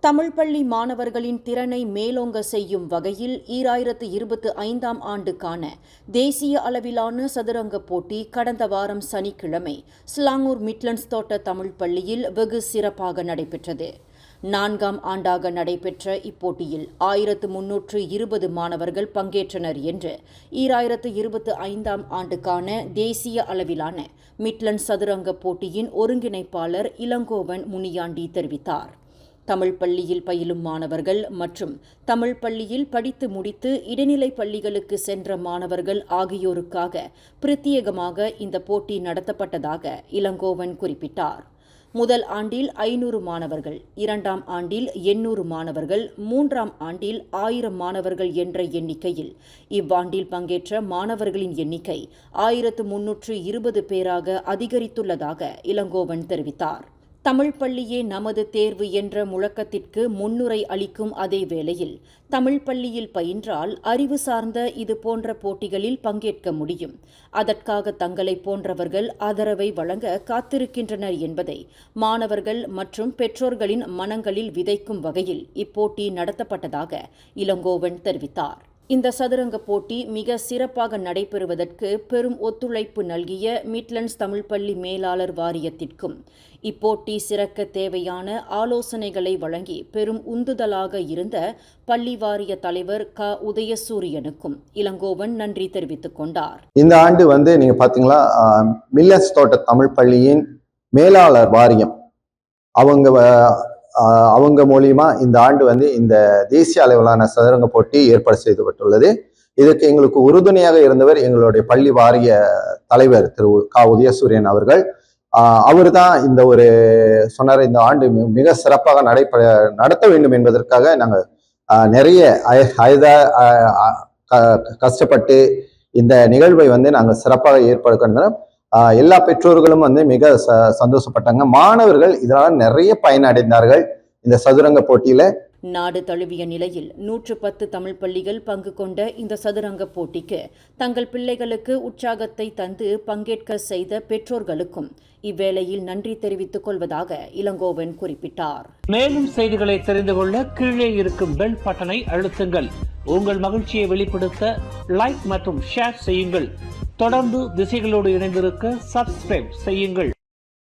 தமிழ் பள்ளி மாணவர்களின் திறனை மேலோங்க செய்யும் வகையில் 2025ஆம் ஆண்டுக்கான தேசிய அளவிலான சதுரங்க போட்டி கடந்த வாரம் சனிக்கிழமை ஸ்லாங்கூர் மிட்லண்ட்ஸ் தோட்ட தமிழ் பள்ளியில் வெகு சிறப்பாக நடைபெற்றது. 4ஆம் ஆண்டாக நடைபெற்ற இப்போட்டியில் 1320 மாணவர்கள் பங்கேற்றனர் என்று 2025ஆம் ஆண்டுக்கான தேசிய அளவிலான மிட்லண்ட்ஸ் சதுரங்க போட்டியின் ஒருங்கிணைப்பாளர் இளங்கோவன் முனியாண்டி தெரிவித்தார். தமிழ் பள்ளியில் பயிலும் மாணவர்கள் மற்றும் தமிழ் பள்ளியில் படித்து முடித்து இடைநிலை பள்ளிகளுக்கு சென்ற மாணவர்கள் ஆகியோருக்காக பிரத்யேகமாக இந்த போட்டி நடத்தப்பட்டதாக இளங்கோவன் குறிப்பிட்டார். முதல் ஆண்டில் 500 மாணவர்கள், 2ஆம் ஆண்டில் 800 மாணவர்கள், 3ஆம் ஆண்டில் 1000 மாணவர்கள் என்ற எண்ணிக்கையில் இவ்வாண்டில் பங்கேற்ற மாணவர்களின் எண்ணிக்கை 1320 பேராக அதிகரித்துள்ளதாக இளங்கோவன் தெரிவித்தார். தமிழ் பள்ளியே நமது தேர்வு என்ற முழக்கத்திற்கு முன்னுரை அளிக்கும் அதே வேளையில் தமிழ் பள்ளியில் பயின்றால் அறிவு சார்ந்த இது போன்ற போட்டிகளில் பங்கேற்க முடியும், அதற்காக தங்களை போன்றவர்கள் ஆதரவை வழங்க காத்திருக்கின்றனர் என்பதை மாணவர்கள் மற்றும் பெற்றோர்களின் மனங்களில் விதைக்கும் வகையில் இப்போட்டி நடத்தப்பட்டதாக இளங்கோவன் தெரிவித்தார். இந்த சதுரங்க போட்டி மிக சிறப்பாக நடைபெறுவதற்கு பெரும் ஒத்துழைப்பு நல்கிய மிட்லண்ட்ஸ் தமிழ் பள்ளி மேலாளர் வாரியத்திற்கும் இப்போட்டி சிறக்க தேவையான ஆலோசனைகளை வழங்கி பெரும் உந்துதலாக இருந்த பள்ளி வாரிய தலைவர் க. உதயசூரியனுக்கும் இளங்கோவன் நன்றி தெரிவித்துக் கொண்டார். இந்த ஆண்டு நீங்க பாத்தீங்களா, மிட்லண்ட்ஸ் தோட்ட தமிழ் பள்ளியின் மேலாளர் வாரியம் அவங்க மூலியமா இந்த ஆண்டு இந்த தேசிய அளவிலான சதுரங்க போட்டி ஏற்பாடு செய்யப்பட்டுள்ளது. இதற்கு எங்களுக்கு உறுதுணையாக இருந்தவர் எங்களுடைய பள்ளி வாரிய தலைவர் திரு க. உதயசூரியன் அவர்கள். அவர் தான் இந்த சொன்னார், இந்த ஆண்டு மிக சிறப்பாக நடத்த வேண்டும் என்பதற்காக நாங்கள் நிறைய கஷ்டப்பட்டு இந்த நிகழ்வை நாங்கள் சிறப்பாக ஏற்பாடு பண்ணோம். எல்லா பெற்றோர்களும் மிக சந்தோஷப்பட்டாங்க. மாணவர்கள் இதனால நிறைய பயனடைந்தார்கள் இந்த சதுரங்க போட்டியில. நாடு தழுவிய நிலையில் 110 தமிழ் பள்ளிகள் பங்கு கொண்ட இந்த சதுரங்க போட்டிக்கு தங்கள் பிள்ளைகளுக்கு உற்சாகத்தை தந்து பங்கேற்க செய்த பெற்றோர்களுக்கும் இவ்வேளையில் நன்றி தெரிவித்துக் கொள்வதாக இளங்கோவன் குறிப்பிட்டார். மேலும் செய்திகளை தெரிந்து கொள்ள கீழே இருக்கும் பெல் பட்டனை அழுத்துங்கள். உங்கள் மகிழ்ச்சியை வெளிப்படுத்த லைக் மற்றும் ஷேர் செய்யுங்கள். தொடர்ந்து திசைகளோடு இணைந்திருக்க சப்ஸ்கிரைப் செய்யுங்கள்.